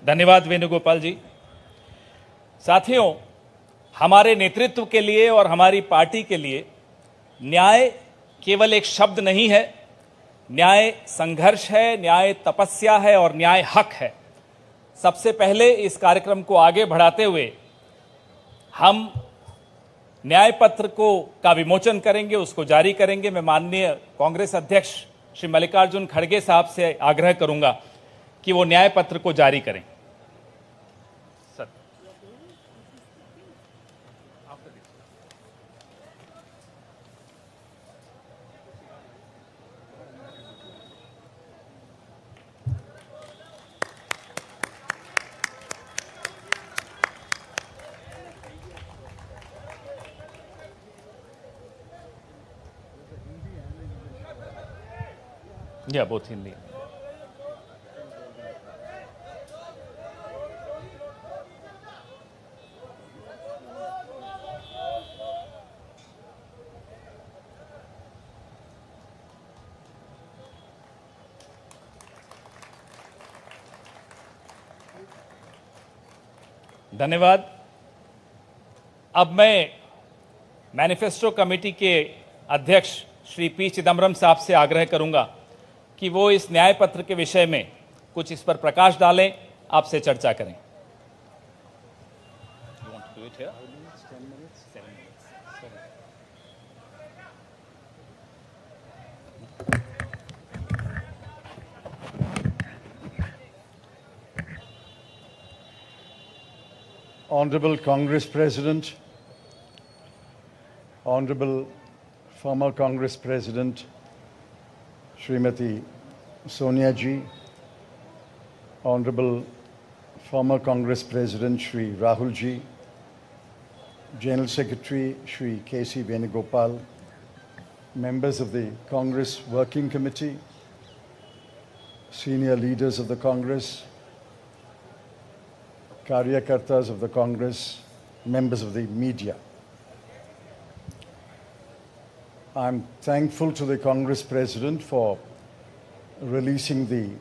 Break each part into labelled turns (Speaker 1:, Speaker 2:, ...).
Speaker 1: धन्यवाद वेणुगोपाल जी। साथियों, हमारे नेतृत्व के लिए और हमारी पार्टी के लिए न्याय केवल एक शब्द नहीं है, न्याय संघर्ष है, न्याय तपस्या है और न्याय हक है। सबसे पहले इस कार्यक्रम को आगे बढ़ाते हुए हम न्याय पत्र का विमोचन करेंगे, उसको जारी करेंगे। मैं माननीय कांग्रेस अध्यक्ष श्री मल्लिकार्जुन खड़गे साहब से आग्रह करूंगा कि वो न्याय पत्र को जारी करें। सर, या बोथ हिंदी। धन्यवाद। अब मैं मैनिफेस्टो कमेटी के अध्यक्ष श्री पी चिदम्बरम साहब से आग्रह करूंगा कि वो इस न्याय पत्र के विषय में कुछ इस पर प्रकाश डालें, आपसे चर्चा करें।
Speaker 2: Honorable Congress President, Honorable former Congress President Srimati Sonia Ji, Honorable former Congress President Shri Rahul Ji, General Secretary Shri K.C. Venugopal, members of the Congress Working Committee, senior leaders of the Congress, Karyakartas of the Congress, members of the media. I'm thankful to the Congress President for releasing the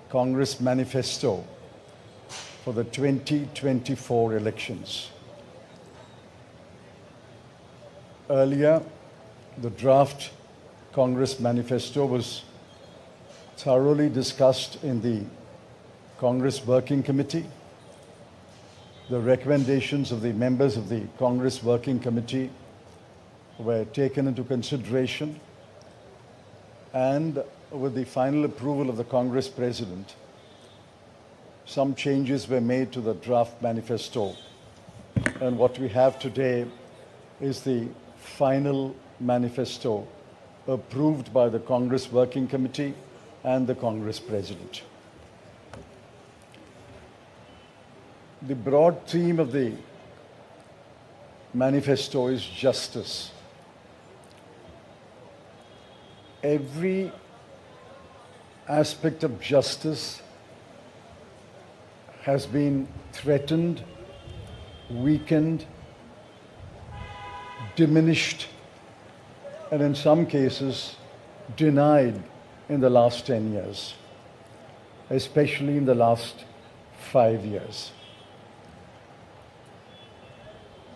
Speaker 2: Congress Manifesto for the 2024 elections. Earlier, the draft Congress Manifesto was thoroughly discussed in the Congress Working Committee. The recommendations of the members of the Congress Working Committee were taken into consideration, and with the final approval of the Congress President, some changes were made to the draft manifesto. And what we have today is the final manifesto approved by the Congress Working Committee and the Congress President. The broad theme of the manifesto is justice. Every aspect of justice has been threatened, weakened, diminished, and in some cases denied in the last 10 years, especially in the last 5 years.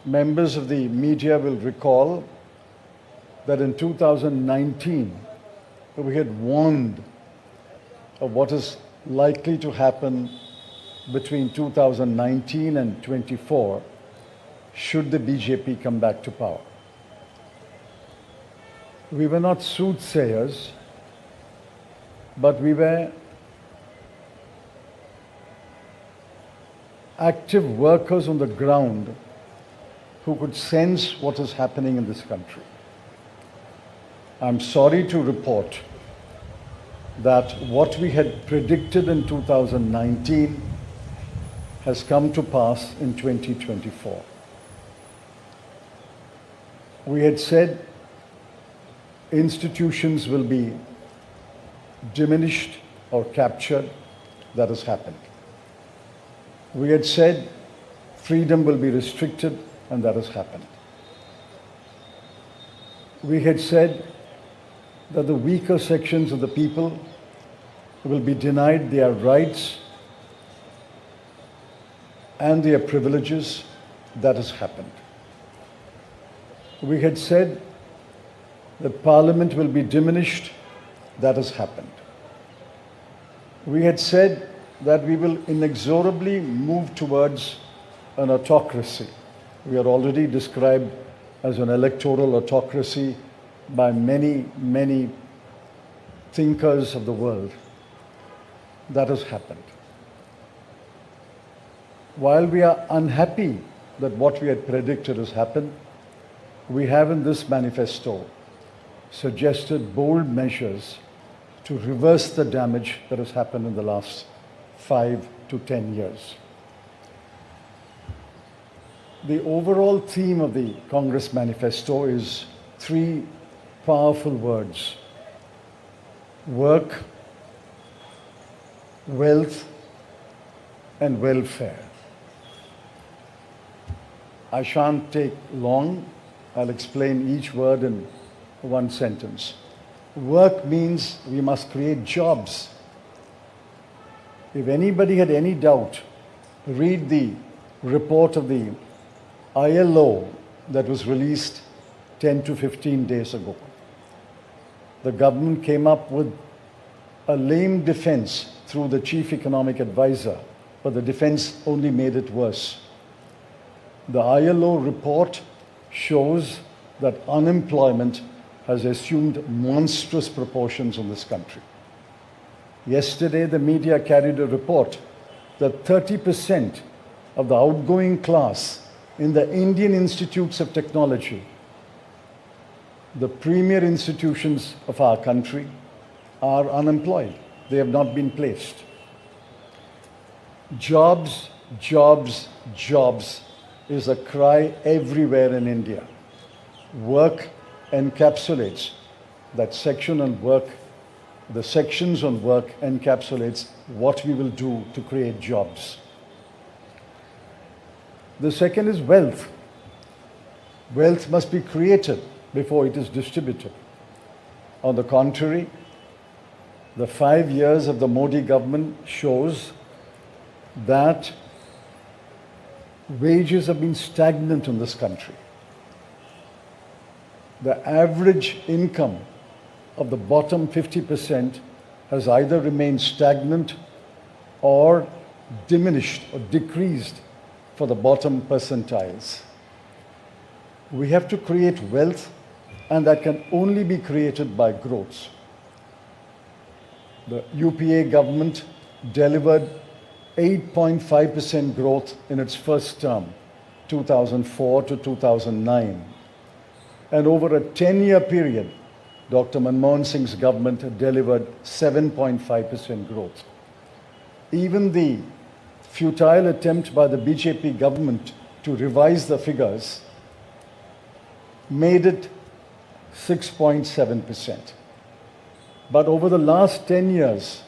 Speaker 2: Members of the media will recall that in 2019, we had warned of what is likely to happen between 2019 and 24 should the BJP come back to power. We were not soothsayers, but we were active workers on the ground who could sense what is happening in this country. I'm sorry to report that what we had predicted in 2019 has come to pass in 2024. We had said institutions will be diminished or captured. That has happened. We had said freedom will be restricted, and that has happened. We had said that the weaker sections of the people will be denied their rights and their privileges. That has happened. We had said that Parliament will be diminished. That has happened. We had said that we will inexorably move towards an autocracy. We are already described as an electoral autocracy by many, many thinkers of the world. That has happened. While we are unhappy that what we had predicted has happened, we have in this manifesto suggested bold measures to reverse the damage that has happened in the last 5 to 10 years. The overall theme of the Congress manifesto is 3 powerful words: work, wealth, and welfare. I shan't take long. I'll explain each word in one sentence. Work means we must create jobs. If anybody had any doubt, read the report of the ILO that was released 10 to 15 days ago. The government came up with a lame defense through the chief economic advisor, but the defense only made it worse. The ILO report shows that unemployment has assumed monstrous proportions in this country. Yesterday, the media carried a report that 30% of the outgoing class in the Indian institutes of technology, the premier institutions of our country, are unemployed. They have not been placed. Jobs, jobs, jobs is a cry everywhere in India. Work encapsulates that section on work. The sections on work encapsulates what we will do to create jobs. The second is wealth. Wealth must be created before it is distributed. On the contrary, the 5 years of the Modi government shows that wages have been stagnant in this country. The average income of the bottom 50% has either remained stagnant or diminished or decreased for the bottom percentiles. We have to create wealth, and that can only be created by growth. The UPA government delivered 8.5% growth in its first term, 2004 to 2009. And over a 10-year period, Dr. Manmohan Singh's government delivered 7.5% growth. Even the futile attempt by the BJP government to revise the figures made it 6.7%. But over the last 10 years,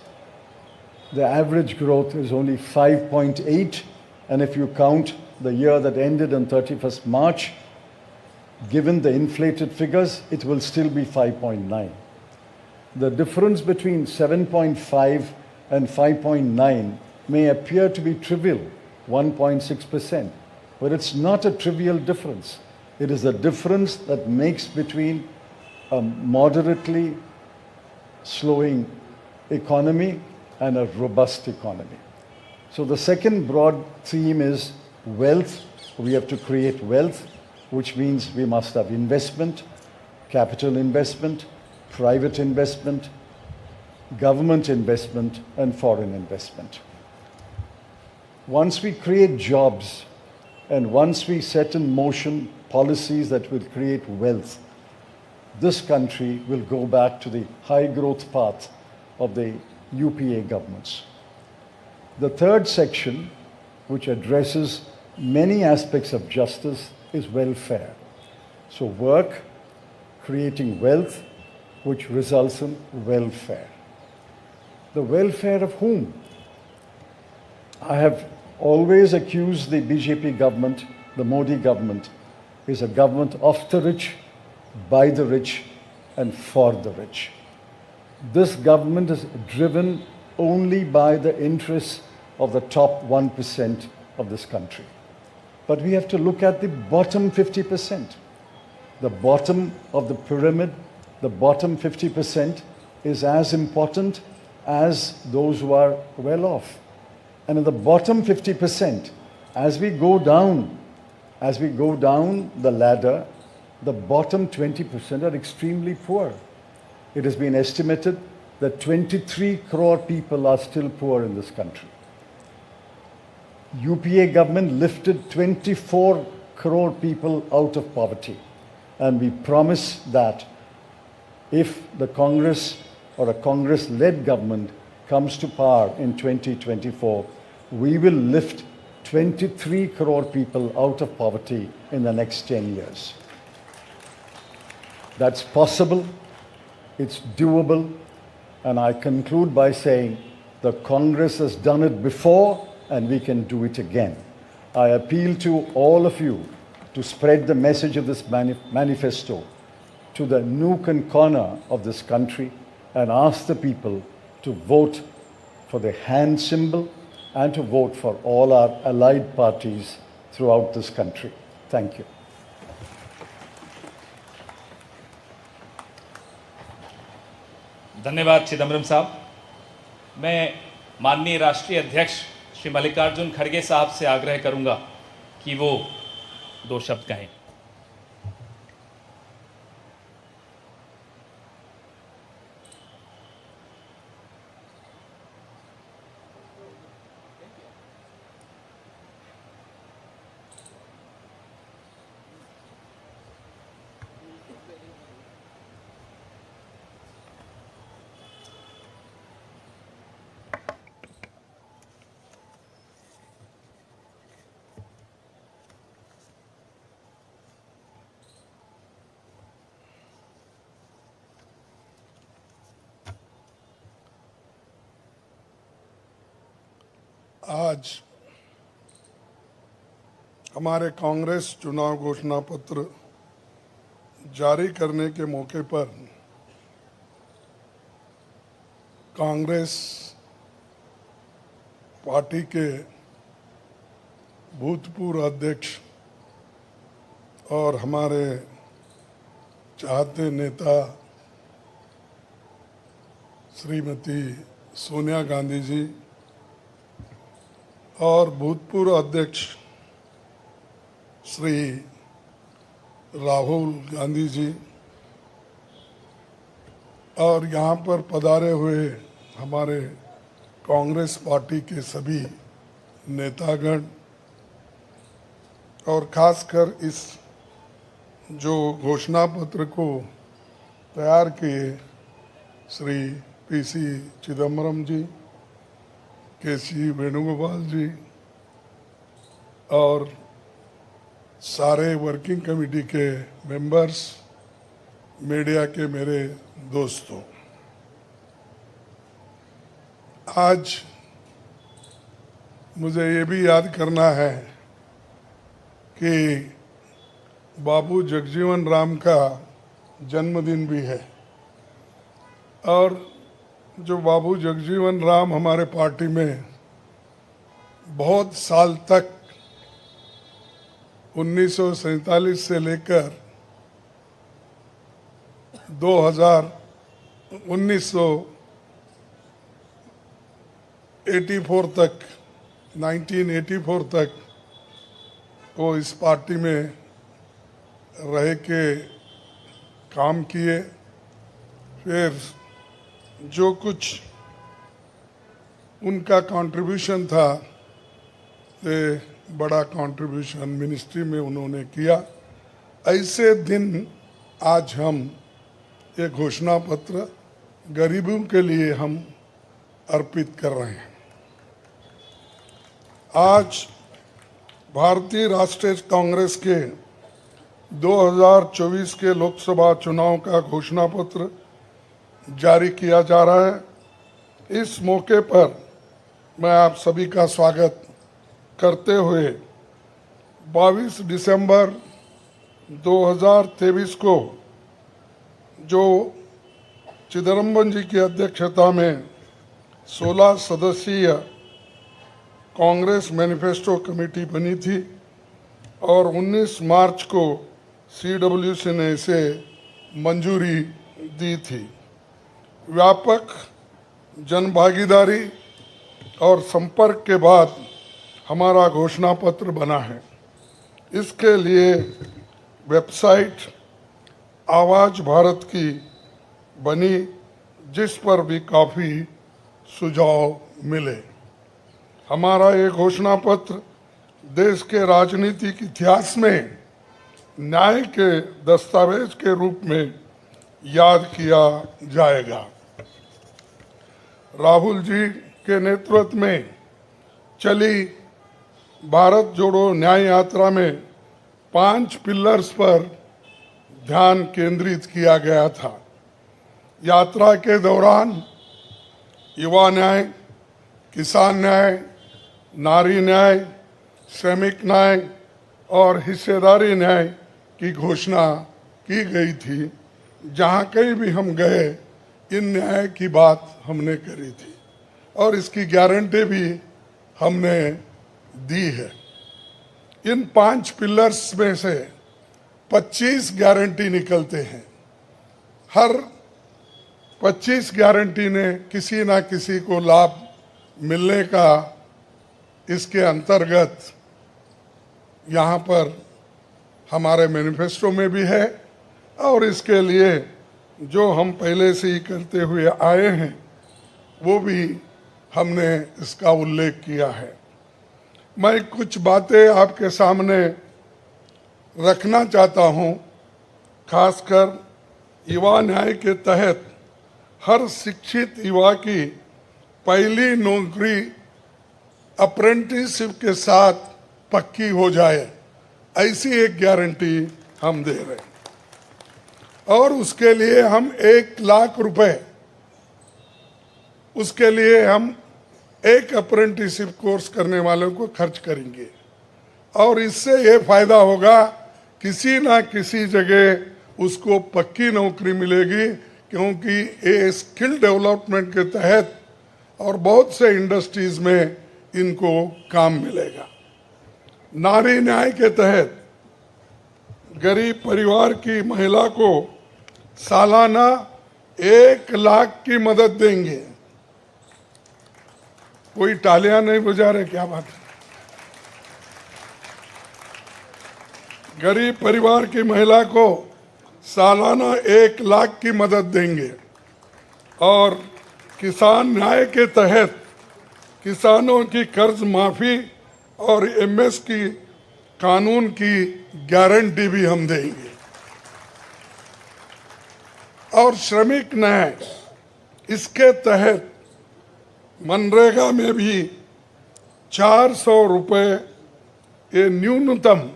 Speaker 2: the average growth is only 5.8, and if you count the year that ended on 31st March, given the inflated figures, it will still be 5.9. The difference between 7.5 and 5.9 may appear to be trivial, 1.6%, but it's not a trivial difference. It is a difference that makes between a moderately slowing economy and a robust economy. So the second broad theme is wealth. We have to create wealth, which means we must have investment, capital investment, private investment, government investment, and foreign investment. Once we create jobs and once we set in motion policies that will create wealth, this country will go back to the high growth path of the UPA governments. The third section, which addresses many aspects of justice, is welfare. So work, creating wealth, which results in welfare. The welfare of whom? I have always accused the BJP government, the Modi government, is a government of the rich, by the rich, and for the rich. This government is driven only by the interests of the top 1% of this country. But we have to look at the bottom 50%. The bottom of the pyramid, the bottom 50% is as important as those who are well off. And in the bottom 50%, as we go down the ladder, the bottom 20% are extremely poor. It has been estimated that 23 crore people are still poor in this country. UPA government lifted 24 crore people out of poverty. And we promise that if the Congress or a Congress-led government comes to power in 2024, we will lift 23 crore people out of poverty in the next 10 years. That's possible, it's doable, and I conclude by saying the Congress has done it before and we can do it again. I appeal to all of you to spread the message of this manifesto to the nook and corner of this country and ask the people to vote for the hand symbol and to vote for all our allied parties throughout this country. Thank you.
Speaker 1: धन्यवाद चिदम्बरम साहब। मैं माननीय राष्ट्रीय अध्यक्ष श्री मल्लिकार्जुन खड़गे साहब से आग्रह करूंगा कि वो 2 शब्द कहें।
Speaker 3: आज हमारे कांग्रेस चुनाव घोषणा पत्र जारी करने के मौके पर कांग्रेस पार्टी के भूतपूर्व अध्यक्ष और हमारे चाहते नेता श्रीमती सोनिया गांधी जी और भूतपूर्व अध्यक्ष श्री राहुल गांधी जी और यहाँ पर पधारे हुए हमारे कांग्रेस पार्टी के सभी नेतागण और खासकर इस जो घोषणा पत्र को तैयार किए श्री पीसी चिदम्बरम जी, केसी वेणुगोपाल जी और सारे वर्किंग कमेटी के मेंबर्स, मीडिया के मेरे दोस्तों, आज मुझे ये भी याद करना है कि बाबू जगजीवन राम का जन्मदिन भी है और जो बाबू जगजीवन राम हमारे पार्टी में बहुत साल तक 1947 से लेकर 1984 तक वो इस पार्टी में रह के काम किए। फिर जो कुछ उनका कंट्रीब्यूशन था, बड़ा कंट्रीब्यूशन मिनिस्ट्री में उन्होंने किया। ऐसे दिन आज हम ये घोषणा पत्र गरीबों के लिए हम अर्पित कर रहे हैं। आज भारतीय राष्ट्रीय कांग्रेस के 2024 के लोकसभा चुनाव का घोषणा पत्र जारी किया जा रहा है। इस मौके पर मैं आप सभी का स्वागत करते हुए 22 दिसंबर 2023 को जो चिदम्बरम जी की अध्यक्षता में 16 सदस्यीय कांग्रेस मैनिफेस्टो कमेटी बनी थी और 19 मार्च को CWC ने इसे मंजूरी दी थी। व्यापक जनभागीदारी और संपर्क के बाद हमारा घोषणा पत्र बना है। इसके लिए वेबसाइट आवाज भारत की बनी, जिस पर भी काफ़ी सुझाव मिले। हमारा ये घोषणा पत्र देश के राजनीतिक इतिहास में न्याय के दस्तावेज के रूप में याद किया जाएगा। राहुल जी के नेतृत्व में चली भारत जोड़ो न्याय यात्रा में 5 पिलर्स पर ध्यान केंद्रित किया गया था। यात्रा के दौरान युवा न्याय, किसान न्याय, नारी न्याय, श्रमिक न्याय और हिस्सेदारी न्याय की घोषणा की गई थी। जहाँ कहीं भी हम गए इन न्याय की बात हमने करी थी और इसकी गारंटी भी हमने दी है। इन 5 पिलर्स में से 25 गारंटी निकलते हैं। हर 25 गारंटी ने किसी ना किसी को लाभ मिलने का इसके अंतर्गत यहाँ पर हमारे मैनिफेस्टो में भी है और इसके लिए जो हम पहले से ही करते हुए आए हैं वो भी हमने इसका उल्लेख किया है। मैं कुछ बातें आपके सामने रखना चाहता हूँ। खासकर युवा न्याय के तहत हर शिक्षित युवा की पहली नौकरी अप्रेंटिसशिप के साथ पक्की हो जाए, ऐसी एक गारंटी हम दे रहे हैं। और उसके लिए हम 1 लाख रुपए, उसके लिए हम एक अप्रेंटिसशिप कोर्स करने वालों को खर्च करेंगे और इससे ये फायदा होगा, किसी ना किसी जगह उसको पक्की नौकरी मिलेगी, क्योंकि ये स्किल डेवलपमेंट के तहत और बहुत से इंडस्ट्रीज में इनको काम मिलेगा। नारी न्याय के तहत गरीब परिवार की महिला को सालाना 1 लाख की मदद देंगे। कोई तालियां नहीं बजा रहे, क्या बात है? गरीब परिवार की महिला को सालाना 1 लाख की मदद देंगे और किसान न्याय के तहत किसानों की कर्ज माफी और MS की कानून की गारंटी भी हम देंगे। और श्रमिक न्याय, इसके तहत मनरेगा में भी 400 रुपये, ये न्यूनतम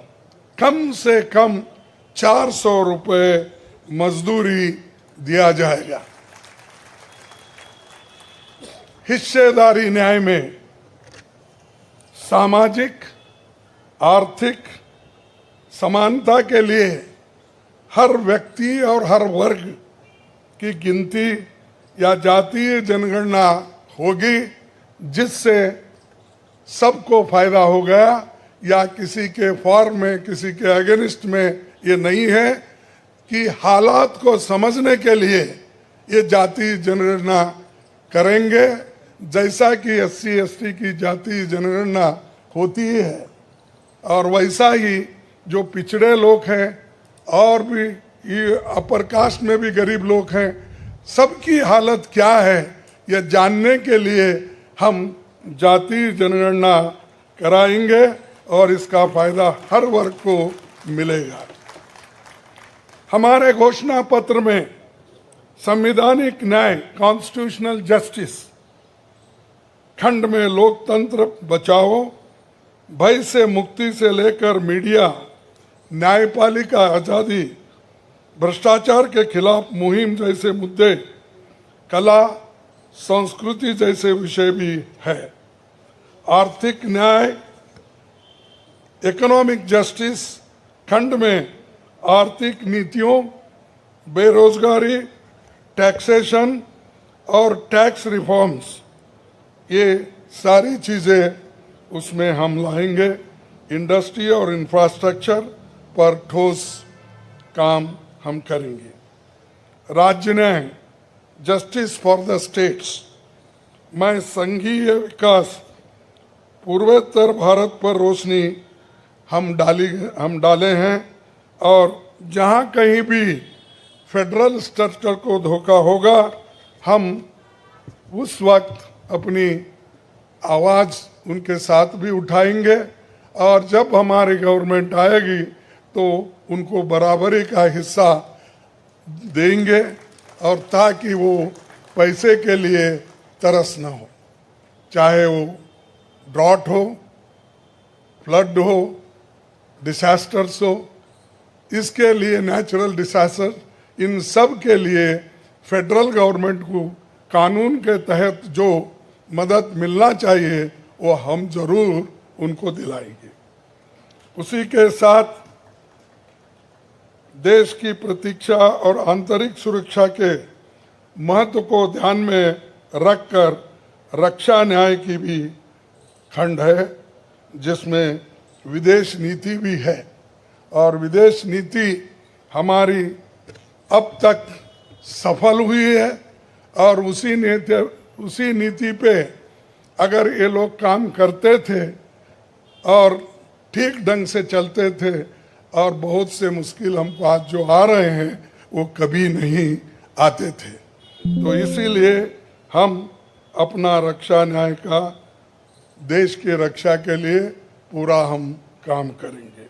Speaker 3: कम से कम 400 रुपये मजदूरी दिया जाएगा। हिस्सेदारी न्याय में सामाजिक आर्थिक समानता के लिए हर व्यक्ति और हर वर्ग की गिनती या जातीय जनगणना होगी, जिससे सबको फायदा होगा, या किसी के फॉर्म में किसी के अगेंस्ट में ये नहीं है कि हालात को समझने के लिए ये जातीय जनगणना करेंगे, जैसा कि SC ST की जातीय जनगणना होती है। और वैसा ही जो पिछड़े लोग हैं और भी ये अपर कास्ट में भी गरीब लोग हैं, सबकी हालत क्या है यह जानने के लिए हम जातीय जनगणना कराएंगे और इसका फायदा हर वर्ग को मिलेगा। हमारे घोषणा पत्र में संवैधानिक न्याय, कॉन्स्टिट्यूशनल जस्टिस खंड में लोकतंत्र बचाओ, भय से मुक्ति से लेकर मीडिया, न्यायपालिका आजादी, भ्रष्टाचार के खिलाफ मुहिम जैसे मुद्दे, कला संस्कृति जैसे विषय भी है। आर्थिक न्याय, इकोनॉमिक जस्टिस खंड में आर्थिक नीतियों, बेरोजगारी, टैक्सेशन और टैक्स रिफॉर्म्स, ये सारी चीज़ें उसमें हम लाएंगे। इंडस्ट्री और इंफ्रास्ट्रक्चर पर ठोस काम हम करेंगे। राज्य न्याय, जस्टिस फॉर द स्टेट्स, मैं संघीय विकास, पूर्वोत्तर भारत पर रोशनी हम डाले हैं और जहां कहीं भी फेडरल स्ट्रक्चर को धोखा होगा हम उस वक्त अपनी आवाज़ उनके साथ भी उठाएंगे और जब हमारी गवर्नमेंट आएगी तो उनको बराबरी का हिस्सा देंगे और ताकि वो पैसे के लिए तरस न हो, चाहे वो ड्रॉट हो, फ्लड हो, डिसास्टर्स हो। इसके लिए नेचुरल डिसास्टर, इन सब के लिए फेडरल गवर्नमेंट को कानून के तहत जो मदद मिलना चाहिए वो हम जरूर उनको दिलाएंगे। उसी के साथ देश की प्रतीक्षा और आंतरिक सुरक्षा के महत्व को ध्यान में रखकर रक्षा न्याय की भी खंड है, जिसमें विदेश नीति भी है और विदेश नीति हमारी अब तक सफल हुई है और उसी नीति पे अगर ये लोग काम करते थे और ठीक ढंग से चलते थे और बहुत से मुश्किल हमको आज जो आ रहे हैं वो कभी नहीं आते थे। तो इसीलिए हम अपना रक्षा न्याय का देश की रक्षा के लिए पूरा हम काम करेंगे।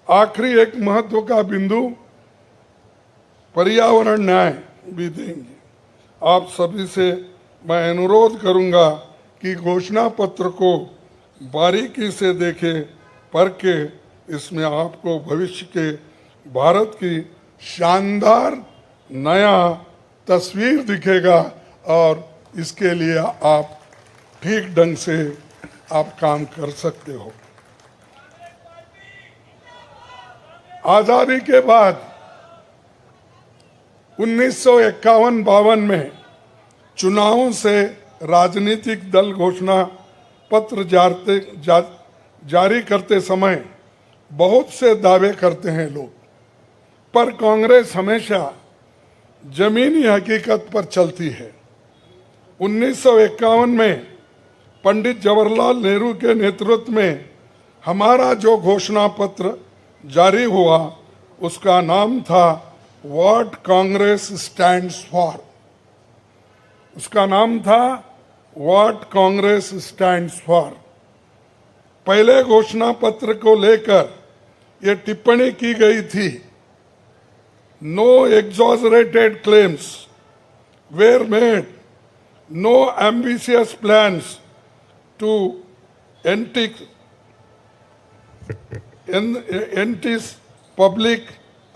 Speaker 3: आखिरी एक महत्व का बिंदु पर्यावरण न्याय भी देंगे। आप सभी से मैं अनुरोध करूंगा कि घोषणा पत्र को बारीकी से देखें, पढ़के इसमें आपको भविष्य के भारत की शानदार नया तस्वीर दिखेगा और इसके लिए आप ठीक ढंग से आप काम कर सकते हो। आजादी के बाद 1951-52 में चुनावों से राजनीतिक दल घोषणा पत्र जारी करते समय बहुत से दावे करते हैं लोग, पर कांग्रेस हमेशा जमीनी हकीकत पर चलती है। 1951 में पंडित जवाहरलाल नेहरू के नेतृत्व में हमारा जो घोषणा पत्र जारी हुआ उसका नाम था व्हाट कांग्रेस स्टैंड्स फॉर। उसका नाम था व्हाट कांग्रेस स्टैंड्स फॉर। पहले घोषणा पत्र को लेकर ये टिप्पणी की गई थी, no exaggerated claims were made, no ambitious plans to entice public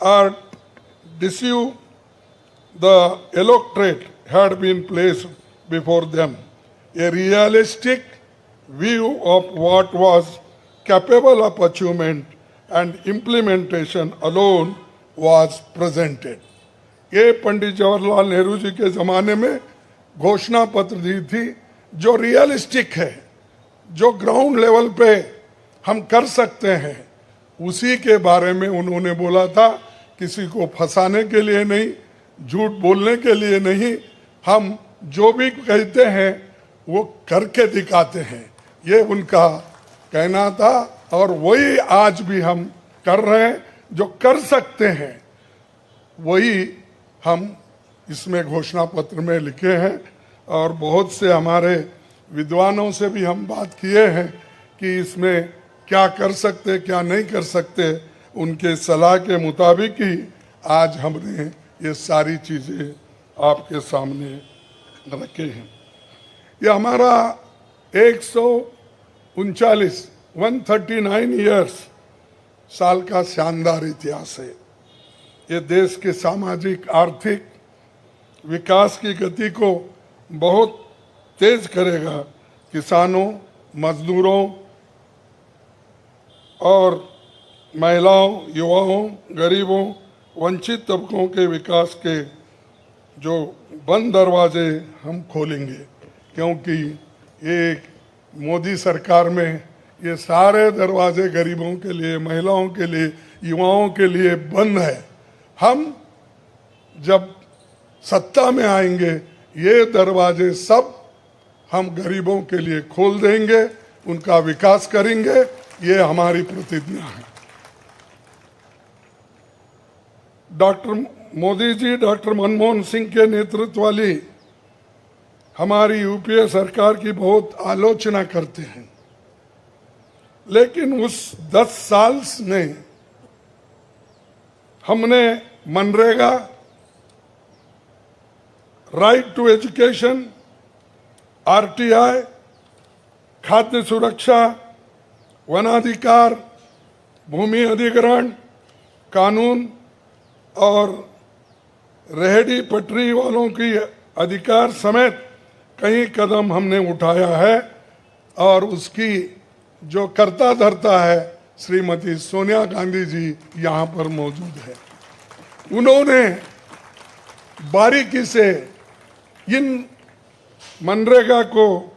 Speaker 3: or deceive the electorate had been placed before them. A realistic view of what was capable of achievement and implementation alone was presented. ये पंडित जवाहरलाल नेहरू जी के ज़माने में घोषणा पत्र दी थी जो realistic है, जो ग्राउंड लेवल पे हम कर सकते हैं, उसी के बारे में उन्होंने बोला था। किसी को फंसाने के लिए नहीं, झूठ बोलने के लिए नहीं, हम जो भी कहते हैं वो करके दिखाते हैं, ये उनका कहना था और वही आज भी हम कर रहे हैं। जो कर सकते हैं वही हम इसमें घोषणा पत्र में लिखे हैं और बहुत से हमारे विद्वानों से भी हम बात किए हैं कि इसमें क्या कर सकते क्या नहीं कर सकते, उनके सलाह के मुताबिक ही आज हमने ये सारी चीज़ें आपके सामने रखे हैं। ये हमारा 139 ईयर्स साल का शानदार इतिहास है। ये देश के सामाजिक आर्थिक विकास की गति को बहुत तेज करेगा। किसानों, मजदूरों और महिलाओं, युवाओं, गरीबों, वंचित तबकों के विकास के जो बंद दरवाजे हम खोलेंगे, क्योंकि एक मोदी सरकार में ये सारे दरवाजे गरीबों के लिए, महिलाओं के लिए, युवाओं के लिए बंद है। हम जब सत्ता में आएंगे ये दरवाजे सब हम गरीबों के लिए खोल देंगे, उनका विकास करेंगे, ये हमारी प्रतिज्ञा है। डॉक्टर मोदी जी, डॉक्टर मनमोहन सिंह के नेतृत्व वाली हमारी यूपीए सरकार की बहुत आलोचना करते हैं, लेकिन उस 10 साल में हमने MNREGA, right to education, RTI, खाद्य सुरक्षा, वनाधिकार, भूमि अधिग्रहण कानून और रेहड़ी पटरी वालों की अधिकार समेत कई कदम हमने उठाया है। और उसकी जो कर्ता धर्ता है श्रीमती सोनिया गांधी जी यहाँ पर मौजूद है। उन्होंने बारीकी से इन मनरेगा को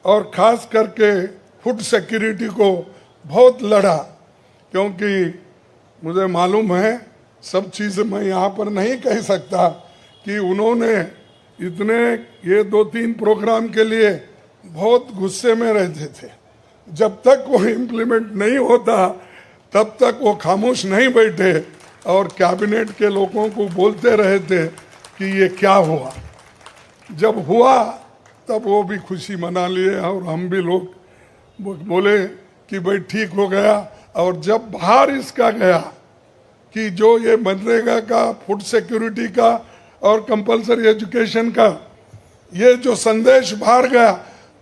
Speaker 3: और खास करके फूड सिक्योरिटी को बहुत लड़ा, क्योंकि मुझे मालूम है, सब चीज़ मैं यहाँ पर नहीं कह सकता कि उन्होंने इतने ये 2-3 प्रोग्राम के लिए बहुत गुस्से में रहते थे। जब तक वो इम्प्लीमेंट नहीं होता तब तक वो खामोश नहीं बैठे और कैबिनेट के लोगों को बोलते रहे थे कि ये क्या हुआ। जब हुआ तब वो भी खुशी मना लिए और हम भी लोग बोले कि भाई ठीक हो गया। और जब बाहर इसका गया कि जो ये मनरेगा का, फूड सिक्योरिटी का और कंपलसरी एजुकेशन का ये जो संदेश बाहर गया,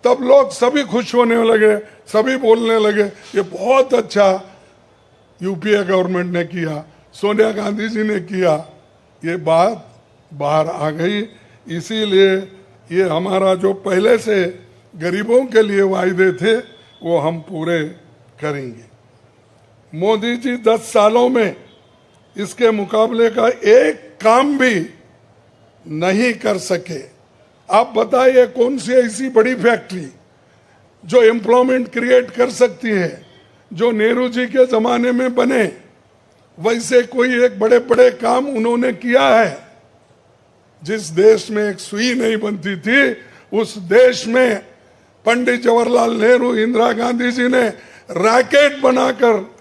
Speaker 3: तब लोग सभी खुश होने लगे, सभी बोलने लगे ये बहुत अच्छा यूपीए गवर्नमेंट ने किया, सोनिया गांधी जी ने किया। ये बात बाहर आ गई। इसीलिए ये हमारा जो पहले से गरीबों के लिए वायदे थे वो हम पूरे करेंगे। मोदी जी 10 सालों में इसके मुकाबले का एक काम भी नहीं कर सके। आप बताइए कौन सी ऐसी बड़ी फैक्ट्री जो एम्प्लॉयमेंट क्रिएट कर सकती है, जो नेहरू जी के जमाने में बने वैसे कोई एक बड़े बड़े काम उन्होंने किया है। जिस देश में एक सुई नहीं बनती थी उस देश में पंडित जवाहरलाल नेहरू, इंदिरा गांधी जी ने रॉकेट बनाकर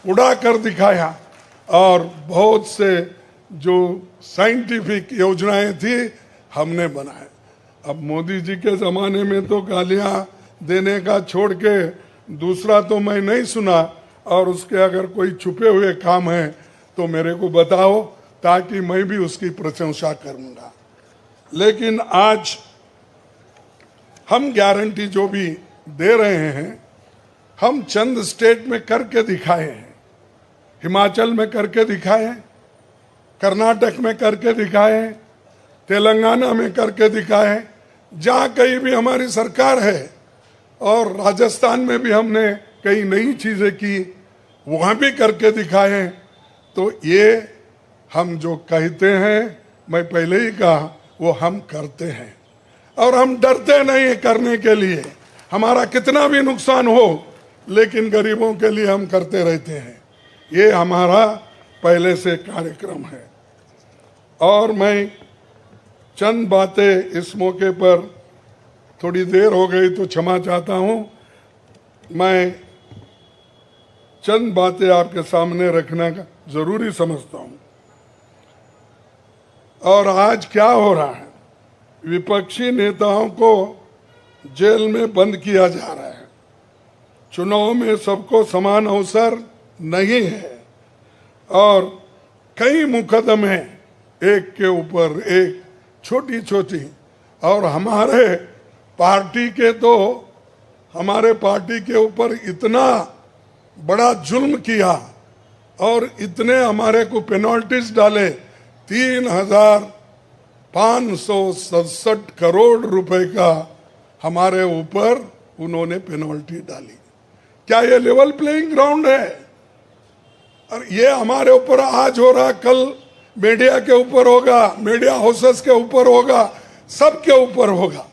Speaker 3: उड़ा कर दिखाया। और बहुत से जो साइंटिफिक योजनाएं थी हमने बनाए। अब मोदी जी के ज़माने में तो गालियां देने का छोड़ के दूसरा तो मैं नहीं सुना। और उसके अगर कोई छुपे हुए काम है तो मेरे को बताओ, ताकि मैं भी उसकी प्रशंसा करूंगा। लेकिन आज हम गारंटी जो भी दे रहे हैं, हम चंद स्टेट में करके दिखाए हैं। हिमाचल में करके दिखाए, कर्नाटक में करके दिखाए, तेलंगाना में करके दिखाए, जहाँ कहीं भी हमारी सरकार है। और राजस्थान में भी हमने कई नई चीज़ें की, वहाँ भी करके दिखाए। तो ये हम जो कहते हैं, मैं पहले ही कहा, वो हम करते हैं। और हम डरते नहीं करने के लिए, हमारा कितना भी नुकसान हो लेकिन गरीबों के लिए हम करते रहते हैं। ये हमारा पहले से कार्यक्रम है। और मैं चंद बातें इस मौके पर, थोड़ी देर हो गई तो क्षमा चाहता हूँ, मैं चंद बातें आपके सामने रखना जरूरी समझता हूँ। और आज क्या हो रहा है, विपक्षी नेताओं को जेल में बंद किया जा रहा है। चुनाव में सबको समान अवसर नहीं है और कई मुकदमे एक के ऊपर एक, छोटी छोटी। और हमारे पार्टी के ऊपर इतना बड़ा जुल्म किया और इतने हमारे को पेनल्टीज डाले। 3,567 करोड़ रुपए का हमारे ऊपर उन्होंने पेनल्टी डाली। क्या ये लेवल प्लेइंग ग्राउंड है? और ये हमारे ऊपर आज हो रहा, कल मीडिया के ऊपर होगा, मीडिया हाउसेस के ऊपर होगा, सबके ऊपर होगा।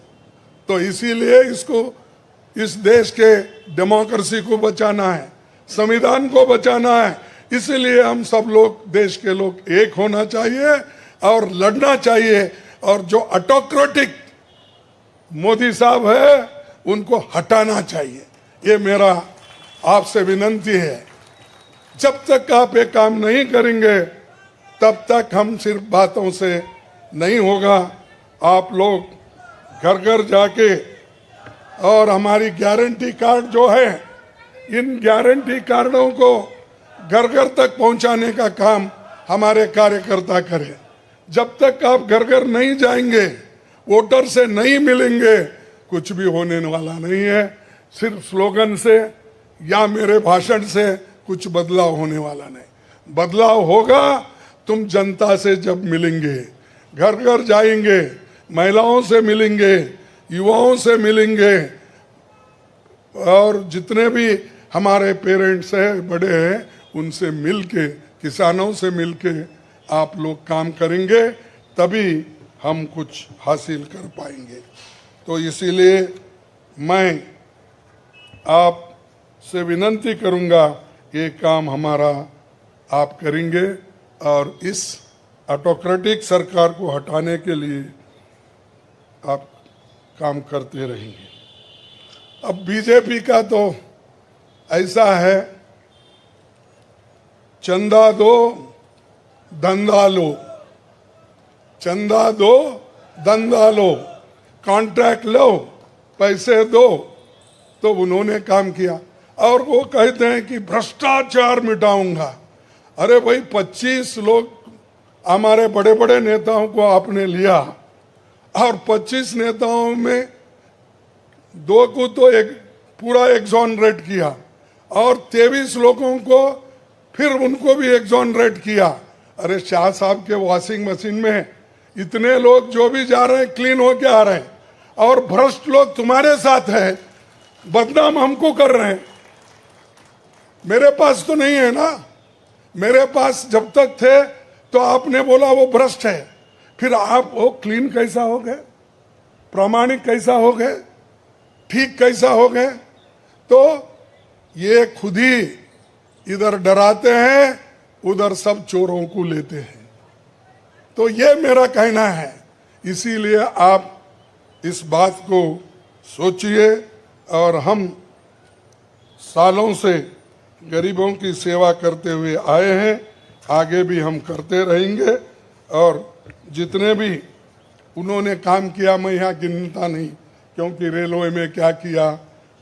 Speaker 3: तो इसीलिए इसको, इस देश के डेमोक्रेसी को बचाना है, संविधान को बचाना है। इसीलिए हम सब लोग, देश के लोग एक होना चाहिए और लड़ना चाहिए। और जो ऑटोक्रेटिक मोदी साहब है उनको हटाना चाहिए। ये मेरा आपसे विनती है। जब तक आप ये काम नहीं करेंगे तब तक हम सिर्फ बातों से नहीं होगा। आप लोग घर घर जाके और हमारी गारंटी कार्ड जो है, इन गारंटी कार्डों को घर घर तक पहुंचाने का काम हमारे कार्यकर्ता करें। जब तक आप घर घर नहीं जाएंगे, वोटर से नहीं मिलेंगे, कुछ भी होने वाला नहीं है। सिर्फ स्लोगन से या मेरे भाषण से कुछ बदलाव होने वाला नहीं। बदलाव होगा तुम जनता से जब मिलेंगे, घर घर जाएंगे, महिलाओं से मिलेंगे, युवाओं से मिलेंगे, और जितने भी हमारे पेरेंट्स हैं, बड़े हैं, उनसे मिलके, किसानों से मिलके आप लोग काम करेंगे, तभी हम कुछ हासिल कर पाएंगे। तो इसीलिए मैं आपसे विनती करूंगा, ये काम हमारा आप करेंगे और इस ऑटोक्रेटिक सरकार को हटाने के लिए आप काम करते रहेंगे। अब बीजेपी का तो ऐसा है, चंदा दो धंधा लो, चंदा दो धंधा लो, कॉन्ट्रैक्ट लो, पैसे दो। तो उन्होंने काम किया और वो कहते हैं कि भ्रष्टाचार मिटाऊंगा। अरे भाई, 25 लोग हमारे बड़े बड़े नेताओं को आपने लिया और 25 नेताओं में 2 को तो एक पूरा एक्सोनरेट किया और 23 लोगों को फिर उनको भी एक्सोनरेट किया। अरे शाह साहब के वॉशिंग मशीन में इतने लोग जो भी जा रहे हैं क्लीन होके आ रहे हैं, और भ्रष्ट लोग तुम्हारे साथ है, बदनाम हमको कर रहे हैं। मेरे पास तो नहीं है ना, मेरे पास जब तक थे तो आपने बोला वो भ्रष्ट है, फिर आप वो क्लीन कैसा हो गए, प्रामाणिक कैसा हो गए, ठीक कैसा हो गए? तो ये खुद ही इधर डराते हैं, उधर सब चोरों को लेते हैं। तो ये मेरा कहना है। इसीलिए आप इस बात को सोचिए, और हम सालों से गरीबों की सेवा करते हुए आए हैं, आगे भी हम करते रहेंगे। और जितने भी उन्होंने काम किया, मैं यहाँ गिनता नहीं, क्योंकि रेलवे में क्या किया,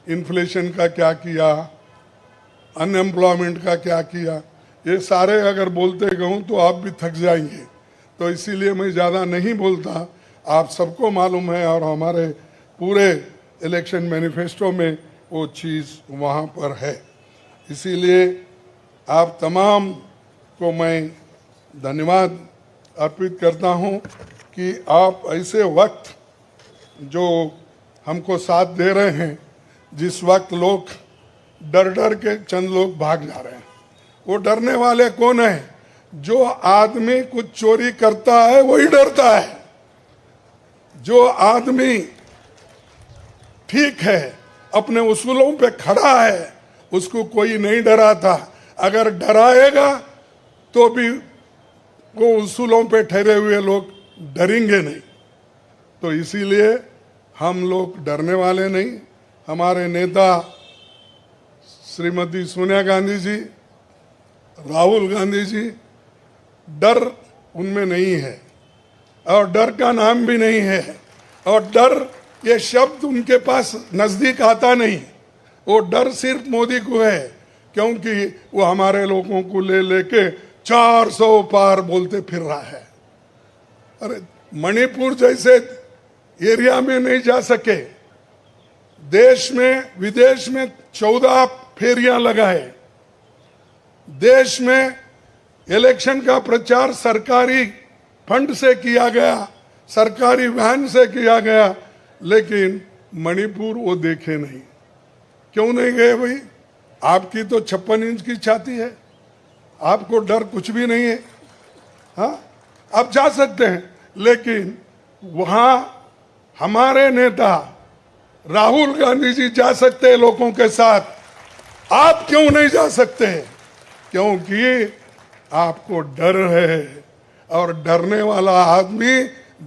Speaker 3: इन्फ्लेशन का क्या किया, अनएम्प्लॉयमेंट का क्या किया, ये सारे अगर बोलते कहूँ तो आप भी थक जाएंगे। तो इसीलिए मैं ज़्यादा नहीं बोलता, आप सबको मालूम है, और हमारे पूरे इलेक्शन मैनिफेस्टो में वो चीज़ वहाँ पर है। इसीलिए आप तमाम को मैं धन्यवाद अर्पित करता हूँ कि आप ऐसे वक्त जो हमको साथ दे रहे हैं, जिस वक्त लोग डर डर के चंद लोग भाग जा रहे हैं। वो डरने वाले कौन है? जो आदमी कुछ चोरी करता है वही डरता है। जो आदमी ठीक है, अपने उसूलों पे खड़ा है, उसको कोई नहीं डराता। अगर डराएगा तो भी वो उसूलों पे ठहरे हुए लोग डरेंगे नहीं। तो इसीलिए हम लोग डरने वाले नहीं। हमारे नेता श्रीमती सोनिया गांधी जी, राहुल गांधी जी, डर उनमें नहीं है और डर का नाम भी नहीं है, और डर ये शब्द उनके पास नजदीक आता नहीं। वो डर सिर्फ मोदी को है, क्योंकि वो हमारे लोगों को ले लेके 400 पार बोलते फिर रहा है। अरे मणिपुर जैसे एरिया में नहीं जा सके, देश में विदेश में 14 फेरियां लगाए, देश में इलेक्शन का प्रचार सरकारी फंड से किया गया, सरकारी वैन से किया गया, लेकिन मणिपुर वो देखे नहीं। क्यों नहीं गए भाई? आपकी तो 56 इंच की छाती है, आपको डर कुछ भी नहीं है। हाँ, आप जा सकते हैं, लेकिन वहाँ हमारे नेता राहुल गांधी जी जा सकते हैं लोगों के साथ, आप क्यों नहीं जा सकते? क्योंकि आपको डर है, और डरने वाला आदमी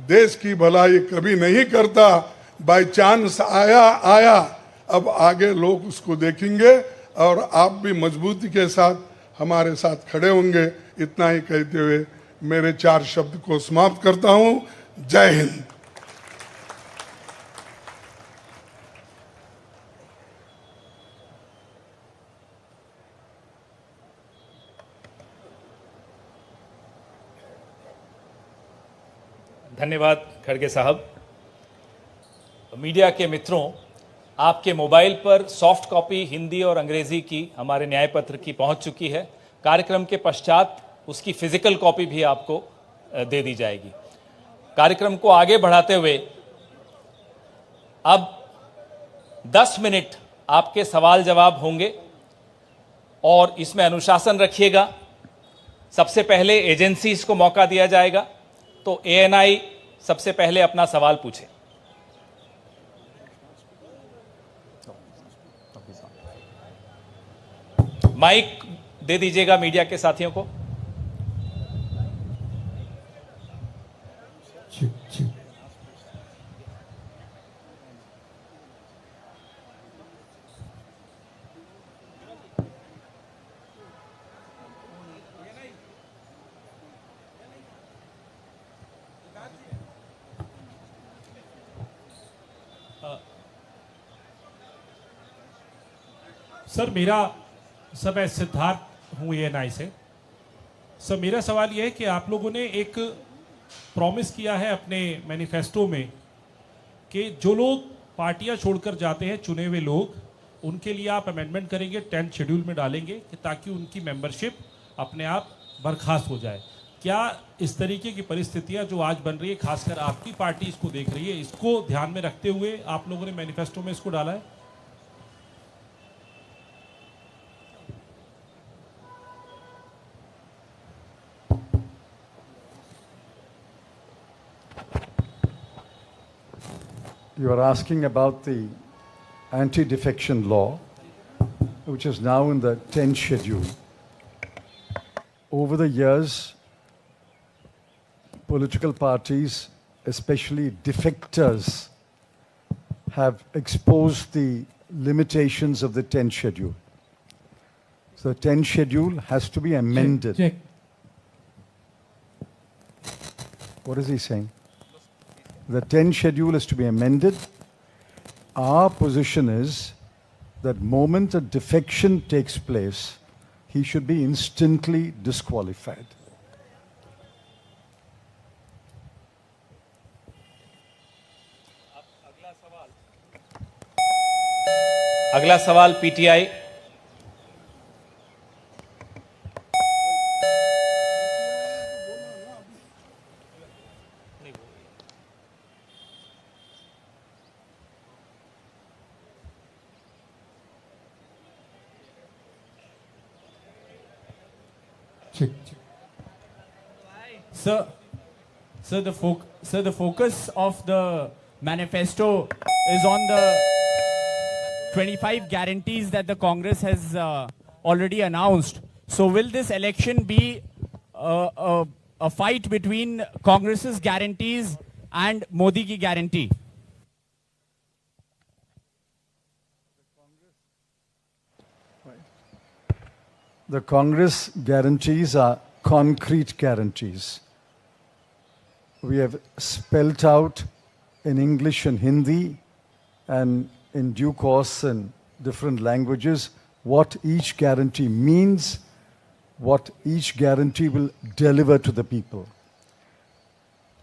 Speaker 3: देश की भलाई कभी नहीं करता। बाय चांस आया, अब आगे लोग उसको देखेंगे और आप भी मजबूती के साथ हमारे साथ खड़े होंगे। इतना ही कहते हुए मेरे 4 शब्द को समाप्त करता हूं। जय हिंद।
Speaker 1: धन्यवाद खड़गे साहब। मीडिया के मित्रों, आपके मोबाइल पर सॉफ्ट कॉपी हिंदी और अंग्रेजी की हमारे न्याय पत्र की पहुंच चुकी है। कार्यक्रम के पश्चात उसकी फिजिकल कॉपी भी आपको दे दी जाएगी। कार्यक्रम को आगे बढ़ाते हुए अब 10 मिनट आपके सवाल जवाब होंगे और इसमें अनुशासन रखिएगा। सबसे पहले एजेंसीज को मौका दिया जाएगा, तो एएनआई सबसे पहले अपना सवाल पूछे। माइक दे दीजिएगा मीडिया के साथियों को।
Speaker 4: सर मैं सिद्धार्थ हूँ एएनआई से। सर मेरा सवाल यह है कि आप लोगों ने एक प्रॉमिस किया है अपने मैनिफेस्टो में कि जो लोग पार्टियां छोड़कर जाते हैं, चुने हुए लोग, उनके लिए आप अमेंडमेंट करेंगे, 10th शेड्यूल में डालेंगे कि ताकि उनकी मेंबरशिप अपने आप बर्खास्त हो जाए। क्या इस तरीके की परिस्थितियां जो आज बन रही है, खासकर आपकी पार्टी इसको देख रही है, इसको ध्यान में रखते हुए आप लोगों ने मैनिफेस्टो में इसको डाला है?
Speaker 2: You are asking about the anti-defection law, which is now in the 10th schedule. Over the years, political parties, especially defectors, have exposed the limitations of the 10th schedule. So the 10th schedule has to be amended.
Speaker 4: Check.
Speaker 2: What is he saying? The 10th schedule is to be amended. Our position is that moment a defection takes place, he should be instantly disqualified.
Speaker 1: अगला सवाल PTI.
Speaker 5: Sir, the focus of the manifesto is on the 25 guarantees that the Congress has already announced. So will this election be a fight between Congress's guarantees and Modi ki guarantee?
Speaker 2: The Congress guarantees are concrete guarantees. We have spelt out in English and Hindi and in due course in different languages what each guarantee means, what each guarantee will deliver to the people.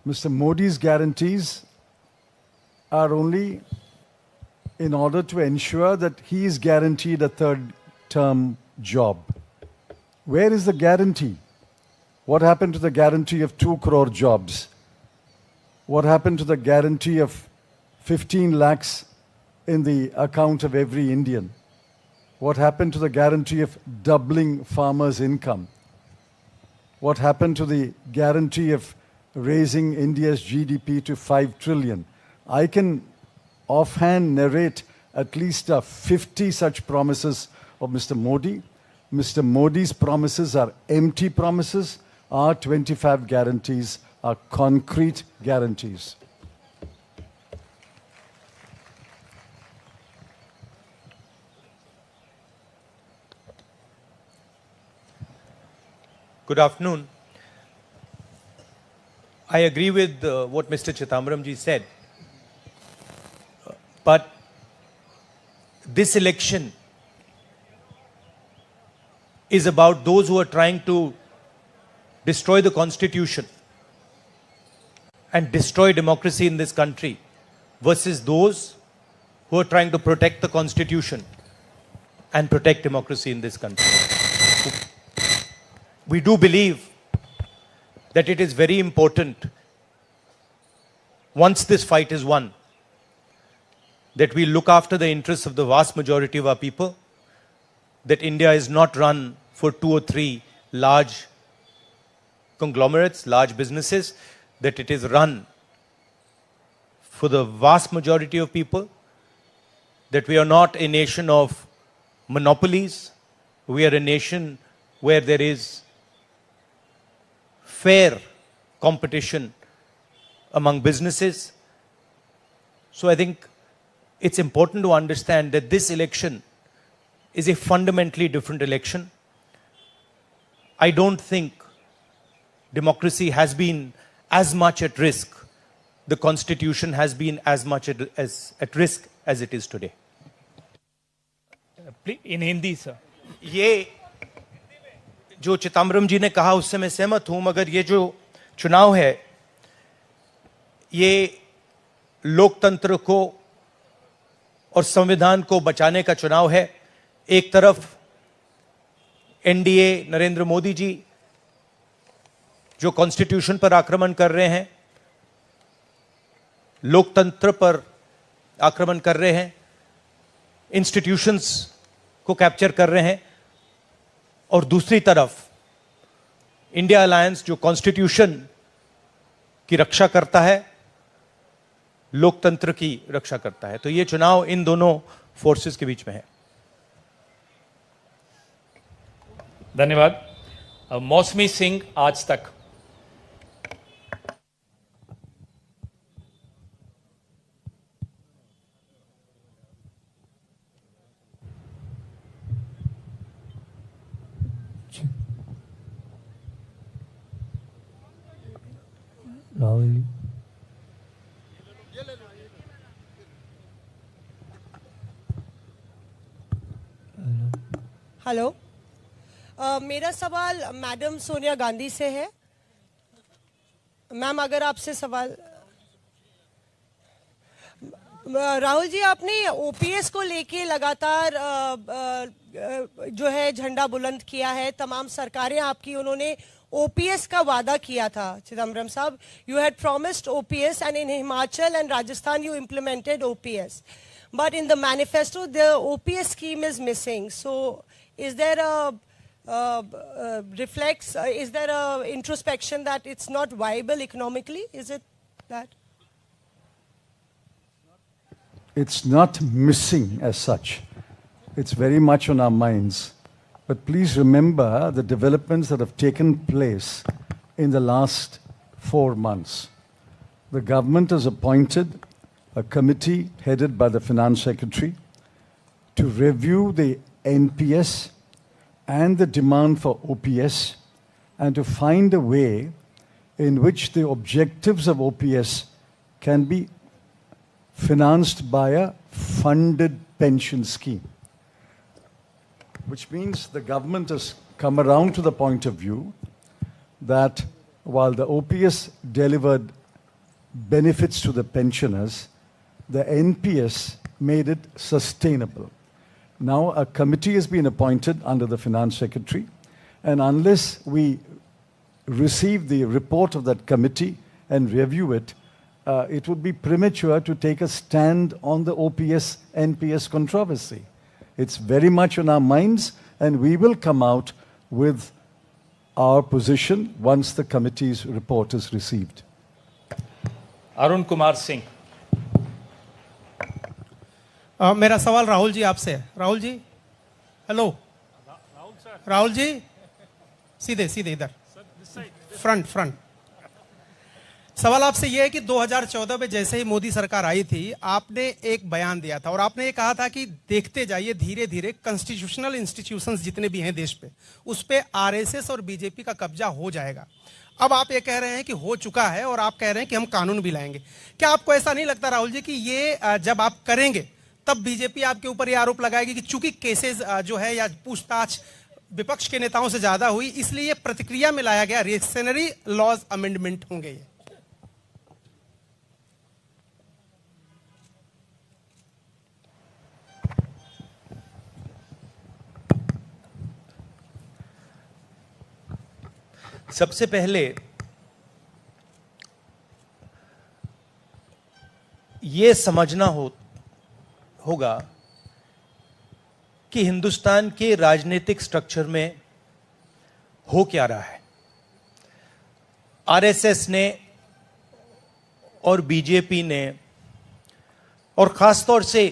Speaker 2: Mr. Modi's guarantees are only in order to ensure that he is guaranteed a third term job. Where is the guarantee? What happened to the guarantee of 2 crore jobs? What happened to the guarantee of 15 lakhs in the account of every Indian? What happened to the guarantee of doubling farmers' income? What happened to the guarantee of raising India's GDP to 5 trillion? I can offhand narrate at least 50 such promises of Mr. Modi. Mr. Modi's promises are empty promises. Our 25 guarantees are concrete guarantees.
Speaker 6: Good afternoon. I agree with what Mr. Chidambaram ji said. But this election is about those who are trying to destroy the constitution and destroy democracy in this country versus those who are trying to protect the constitution and protect democracy in this country. We do believe that it is very important, once this fight is won, that we look after the interests of the vast majority of our people, that India is not run for 2 or 3 large conglomerates, large businesses, that it is run for the vast majority of people, that we are not a nation of monopolies, we are a nation where there is fair competition among businesses. So I think it's important to understand that this election is a fundamentally different election. I don't think democracy has been as much at risk, the constitution has been as much at risk as it is today.
Speaker 1: In Hindi, sir.
Speaker 6: ये जो चिदम्बरम जी ने कहा उससे मैं सहमत हूं, मगर ये जो चुनाव है ये लोकतंत्र को और संविधान को बचाने का चुनाव है. एक तरफ एनडीए नरेंद्र मोदी जी जो कॉन्स्टिट्यूशन पर आक्रमण कर रहे हैं, लोकतंत्र पर आक्रमण कर रहे हैं, इंस्टीट्यूशंस को कैप्चर कर रहे हैं, और दूसरी तरफ इंडिया अलायंस जो कॉन्स्टिट्यूशन की रक्षा करता है, लोकतंत्र की रक्षा करता है. तो ये चुनाव इन दोनों फोर्सेस के बीच में है.
Speaker 1: धन्यवाद. मौसमी सिंह, आज तक.
Speaker 7: राहुल
Speaker 8: हेलो. मेरा सवाल मैडम सोनिया गांधी से है. मैम, अगर आपसे सवाल, राहुल जी, आपने ओपीएस को लेके लगातार जो है झंडा बुलंद किया है. तमाम सरकारें आपकी, उन्होंने ओपीएस का वादा किया था. चिदम्बरम साहब, you had promised OPS and in Himachal and Rajasthan you implemented OPS, but in the manifesto the OPS scheme is missing. So is there is there a introspection that it's not viable economically? Is it that?
Speaker 2: It's not missing as such. It's very much on our minds. But please remember the developments that have taken place in the last 4 months. The government has appointed a committee headed by the Finance Secretary to review the NPS and the demand for OPS and to find a way in which the objectives of OPS can be financed by a funded pension scheme. Which means the government has come around to the point of view that while the OPS delivered benefits to the pensioners, the NPS made it sustainable. Now a committee has been appointed under the Finance Secretary, and unless we receive the report of that committee and review it, it would be premature to take a stand on the OPS-NPS controversy. It's very much on our minds, and we will come out with our position once the committee's report is received.
Speaker 1: Arun Kumar Singh.
Speaker 9: मेरा सवाल राहुल जी आपसे है। Rahul ji, hello. Rahul ji, सीधे सीधे इधर, front. सवाल आपसे यह है कि 2014 में जैसे ही मोदी सरकार आई थी, आपने एक बयान दिया था और आपने ये कहा था कि देखते जाइए धीरे धीरे कॉन्स्टिट्यूशनल इंस्टीट्यूशंस जितने भी हैं देश पे, उस पे आरएसएस और बीजेपी का कब्जा हो जाएगा। अब आप ये कह रहे हैं कि हो चुका है और आप कह रहे हैं कि हम कानून भी लाएंगे। क्या आपको ऐसा नहीं लगता राहुल जी कि ये जब आप करेंगे तब बीजेपी आपके ऊपर यह आरोप लगाएगी कि चूंकि केसेस जो है या पूछताछ विपक्ष के नेताओं से ज्यादा हुई, इसलिए प्रतिक्रिया में लाया गया रिएक्शनरी लॉज अमेंडमेंट होंगे ये?
Speaker 6: सबसे पहले यह समझना होगा कि हिंदुस्तान के राजनीतिक स्ट्रक्चर में हो क्या रहा है। आरएसएस ने और बीजेपी ने और खासतौर से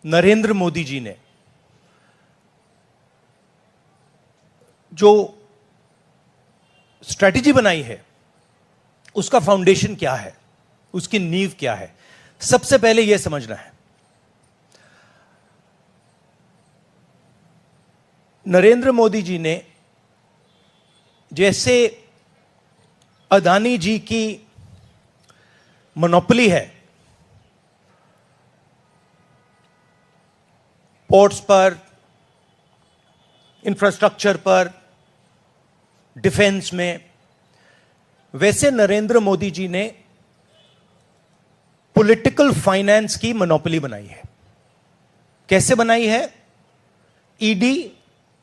Speaker 6: नरेंद्र मोदी जी ने जो स्ट्रैटेजी बनाई है, उसका फाउंडेशन क्या है, उसकी नींव क्या है, सबसे पहले यह समझना है। नरेंद्र मोदी जी ने जैसे अदानी जी की मोनोपोली है पोर्ट्स पर, इंफ्रास्ट्रक्चर पर, डिफेंस में, वैसे नरेंद्र मोदी जी ने पॉलिटिकल फाइनेंस की मोनोपोली बनाई है। कैसे बनाई है? ED,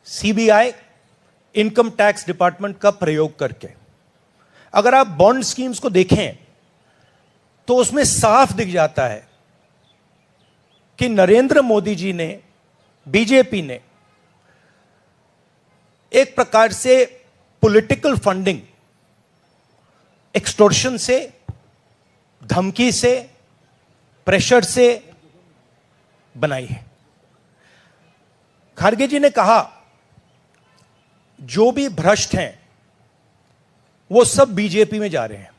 Speaker 6: CBI, income tax department का प्रयोग करके। अगर आप बॉन्ड स्कीम्स को देखें तो उसमें साफ दिख जाता है कि नरेंद्र मोदी जी ने, बीजेपी ने एक प्रकार से पॉलिटिकल फंडिंग एक्सटॉर्शन से, धमकी से, प्रेशर से बनाई है। खारगे जी ने कहा जो भी भ्रष्ट हैं वो सब बीजेपी में जा रहे हैं।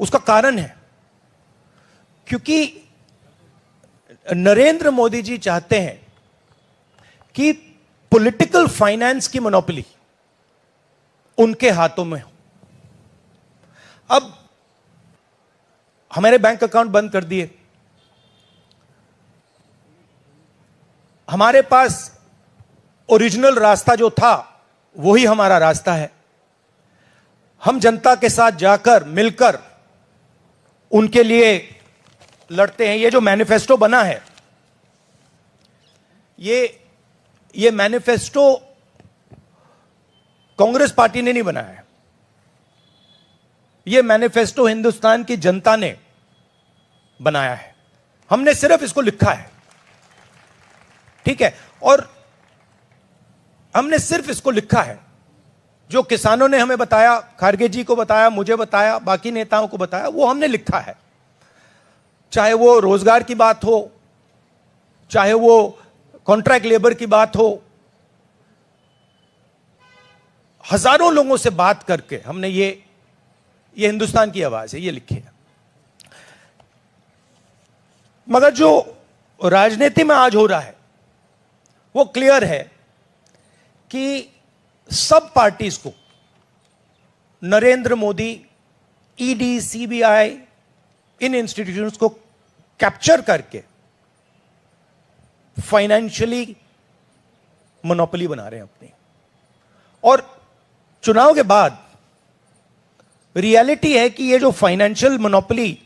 Speaker 6: उसका कारण है क्योंकि नरेंद्र मोदी जी चाहते हैं कि पॉलिटिकल फाइनेंस की मोनोपोली उनके हाथों में हो। अब हमारे बैंक अकाउंट बंद कर दिए, हमारे पास ओरिजिनल रास्ता जो था वही हमारा रास्ता है। हम जनता के साथ जाकर मिलकर उनके लिए लड़ते हैं। ये जो मैनिफेस्टो बना है, ये मैनिफेस्टो कांग्रेस पार्टी ने नहीं बनाया है। यह मैनिफेस्टो हिंदुस्तान की जनता ने बनाया है। हमने सिर्फ इसको लिखा है, ठीक है, और हमने सिर्फ इसको लिखा है। जो किसानों ने हमें बताया, खारगे जी को बताया, मुझे बताया, बाकी नेताओं को बताया, वो हमने लिखा है। चाहे वो रोजगार की बात हो, चाहे वो कॉन्ट्रैक्ट लेबर की बात हो, हजारों लोगों से बात करके हमने ये हिंदुस्तान की आवाज है, ये लिखी है। मगर जो राजनीति में आज हो रहा है वो क्लियर है कि सब पार्टीज को नरेंद्र मोदी, ईडी, सीबीआई, इन इंस्टीट्यूशंस को कैप्चर करके फाइनेंशियली मोनोपोली बना रहे हैं अपनी। और चुनाव के बाद रियलिटी है कि ये जो फाइनेंशियल मोनोपोली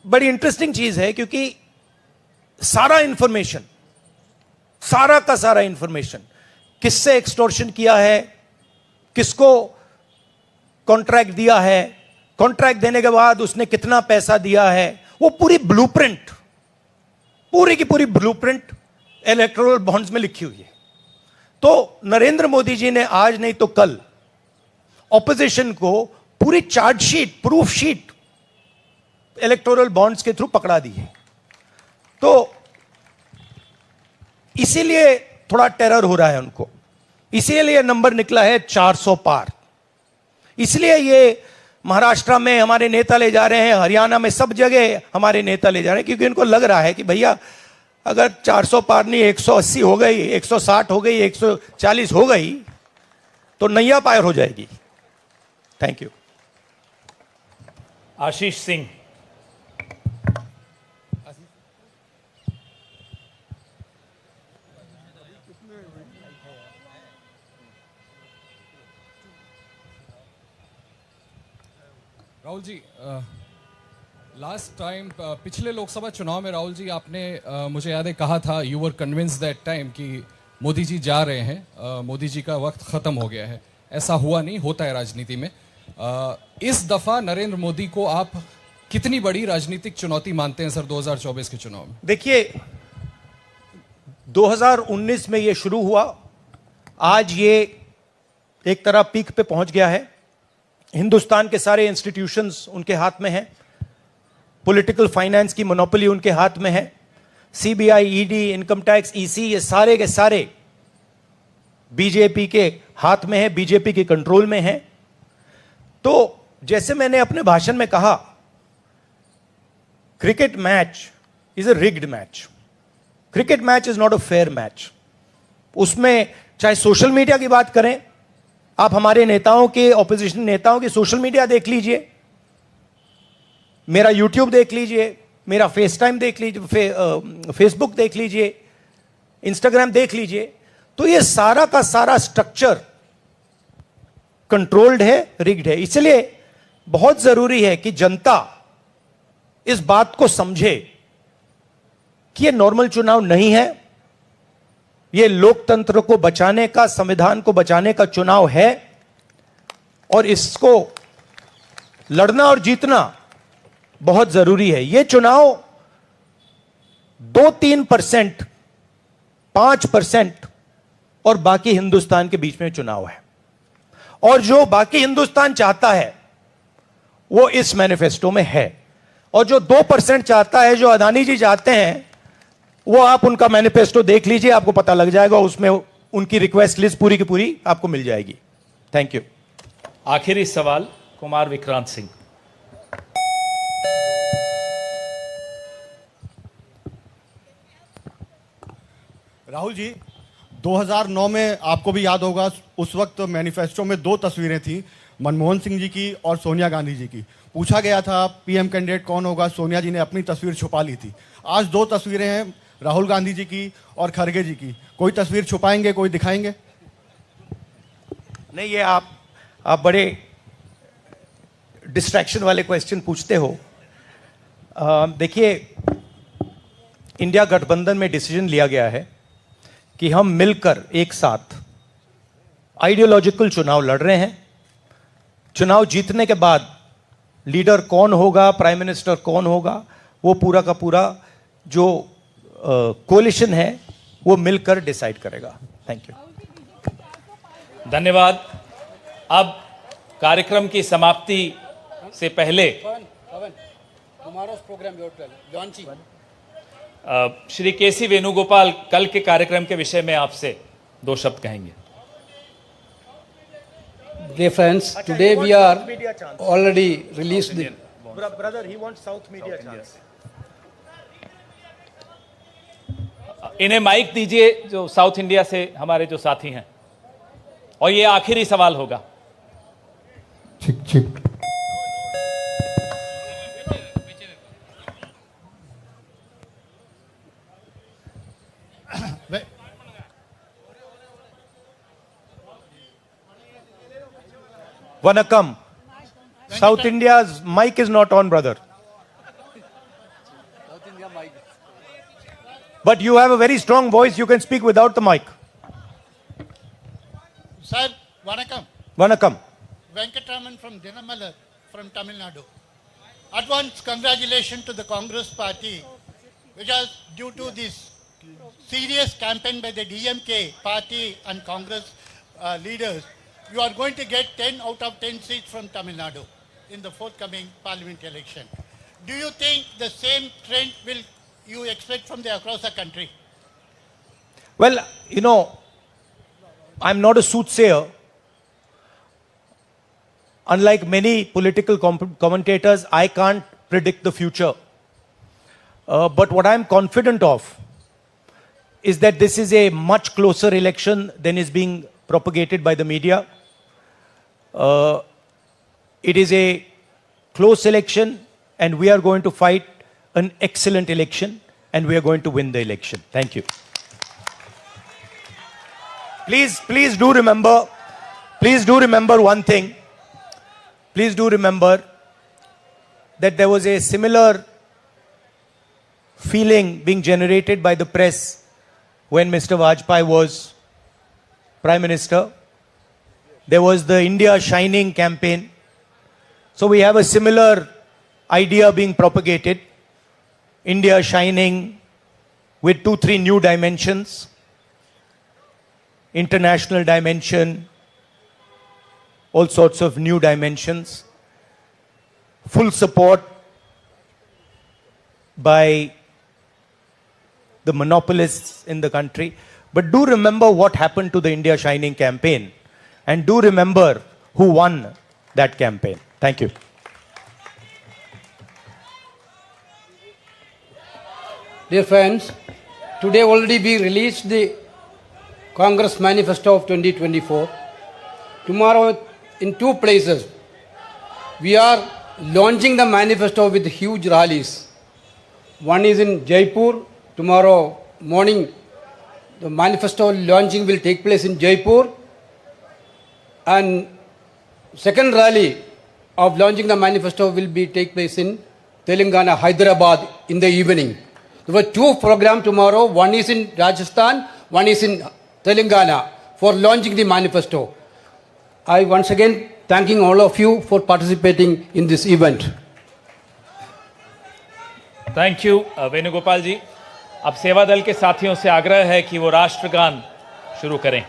Speaker 6: बड़ी इंटरेस्टिंग चीज है, क्योंकि सारा इंफॉर्मेशन, सारा का सारा इंफॉर्मेशन, किससे एक्सटॉर्शन किया है, किसको कॉन्ट्रैक्ट दिया है, कॉन्ट्रैक्ट देने के बाद उसने कितना पैसा दिया है, वो पूरी ब्लूप्रिंट, पूरी की पूरी ब्लूप्रिंट इलेक्टोरल बॉन्ड्स में लिखी हुई है। तो नरेंद्र मोदी जी ने आज नहीं तो कल ऑपोजिशन को पूरी chargesheet, proof sheet electoral bonds के थ्रू पकड़ा दी है। तो इसीलिए थोड़ा टेरर हो रहा है उनको, इसीलिए नंबर निकला है 400 पार। इसलिए ये महाराष्ट्र में हमारे नेता ले जा रहे हैं, हरियाणा में सब जगह हमारे नेता ले जा रहे हैं, क्योंकि उनको लग रहा है कि भैया अगर 400 पार नहीं 180 हो गई, 160 हो गई, 140 हो गई तो नैया पार हो जाएगी। Thank you.
Speaker 1: Ashish Singh.
Speaker 10: Rahul ji, last time पिछले लोकसभा चुनाव में राहुल जी आपने मुझे याद है कहा था, you were convince that time कि मोदी जी जा रहे हैं, मोदी जी का वक्त खत्म हो गया है। ऐसा हुआ नहीं, होता है राजनीति में। इस दफा नरेंद्र मोदी को आप कितनी बड़ी राजनीतिक चुनौती मानते हैं सर 2024 के चुनाव में?
Speaker 6: देखिए, 2019 में ये शुरू हुआ, आज ये एक तरह पीक पे पहुंच गया है। हिंदुस्तान के सारे इंस्टीट्यूशंस उनके हाथ में हैं, पॉलिटिकल फाइनेंस की मोनोपोली उनके हाथ में है, CBI, ED, income tax, EC, ये सारे के सारे बीजेपी के हाथ में है, बीजेपी के कंट्रोल में है। तो जैसे मैंने अपने भाषण में कहा, cricket match is a rigged match. Cricket match is not a fair match. उसमें चाहे सोशल मीडिया की बात करें, आप हमारे नेताओं के, ऑपोजिशन नेताओं की सोशल मीडिया देख लीजिए, मेरा यूट्यूब देख लीजिए, मेरा फेस टाइम देख लीजिए, फेसबुक देख लीजिए, इंस्टाग्राम देख लीजिए, तो ये सारा का सारा स्ट्रक्चर कंट्रोल्ड है, रिग्ड है। इसलिए बहुत जरूरी है कि जनता इस बात को समझे कि ये नॉर्मल चुनाव नहीं है, ये लोकतंत्र को बचाने का, संविधान को बचाने का चुनाव है, और इसको लड़ना और जीतना बहुत जरूरी है। ये चुनाव 2-3%, 5% और बाकी हिंदुस्तान के बीच में चुनाव है, और जो बाकी हिंदुस्तान चाहता है वो इस मैनिफेस्टो में है, और जो 2% चाहता है, जो अदानी जी चाहते हैं, वो आप उनका मैनिफेस्टो देख लीजिए, आपको पता लग जाएगा, उसमें उनकी रिक्वेस्ट लिस्ट पूरी की पूरी आपको मिल जाएगी। Thank you.
Speaker 1: आखिरी सवाल कुमार विक्रांत सिंह।
Speaker 11: राहुल जी, 2009 में आपको भी याद होगा, उस वक्त मैनिफेस्टो में 2 तस्वीरें थी, मनमोहन सिंह जी की और सोनिया गांधी जी की। पूछा गया था पीएम कैंडिडेट कौन होगा, सोनिया जी ने अपनी तस्वीर छुपा ली थी। आज 2 तस्वीरें हैं, राहुल गांधी जी की और खड़गे जी की। कोई तस्वीर छुपाएंगे, कोई दिखाएंगे?
Speaker 6: नहीं, ये आप बड़े डिस्ट्रैक्शन वाले क्वेश्चन पूछते हो। देखिए, इंडिया गठबंधन में डिसीजन लिया गया है कि हम मिलकर एक साथ आइडियोलॉजिकल चुनाव लड़ रहे हैं। चुनाव जीतने के बाद लीडर कौन होगा, प्राइम मिनिस्टर कौन होगा, वो पूरा का पूरा जो कोलिशन है वो मिलकर डिसाइड करेगा। Thank you.
Speaker 1: धन्यवाद। अब कार्यक्रम की समाप्ति से पहले श्री केसी वेणुगोपाल कल के कार्यक्रम के विषय में आपसे 2 शब्द कहेंगे।
Speaker 12: Dear friends, today we are already released the...
Speaker 6: Brother, he wants South media chance.
Speaker 1: इन्हें माइक दीजिए, जो साउथ इंडिया से हमारे जो साथी हैं, और ये आखिरी सवाल होगा।
Speaker 7: चिक चिक।
Speaker 6: Vanakkam. South India's mic is not on, brother. But you have a very strong voice. You can speak without the mic.
Speaker 13: Sir, Vanakkam.
Speaker 6: Vanakkam.
Speaker 13: Venkatraman from Dinamala from Tamil Nadu. Advance congratulations to the Congress party, which was due to this serious campaign by the DMK party and Congress leaders. You are going to get 10 out of 10 seats from Tamil Nadu in the forthcoming parliament election. Do you think the same trend will you expect from the across the country?
Speaker 6: Well, you know, I'm not a soothsayer. Unlike many political commentators, I can't predict the future. But what I'm confident of is that this is a much closer election than is being propagated by the media. It is a close election, and we are going to fight an excellent election, and we are going to win the election. Thank you. Please do remember one thing. Please do remember that there was a similar feeling being generated by the press when Mr. Vajpayee was Prime Minister. There was the India Shining campaign. So we have a similar idea being propagated. India Shining with 2-3 new dimensions. International dimension, all sorts of new dimensions. Full support by the monopolists in the country. But do remember what happened to the India Shining campaign, and do remember who won that campaign. Thank you.
Speaker 12: Dear friends, today already we released the Congress Manifesto of 2024. Tomorrow in 2 places we are launching the manifesto with huge rallies. One is in Jaipur. Tomorrow morning the manifesto launching will take place in Jaipur, and second rally of launching the manifesto will take place in Telangana, Hyderabad in the evening. There were 2 programs tomorrow. One is in Rajasthan, one is in Telangana for launching the manifesto. I once again thanking all of you for participating in this event.
Speaker 1: Thank you Venugopal ji. अब सेवा दल के साथियों से आग्रह है कि वो राष्ट्रगान शुरू करें।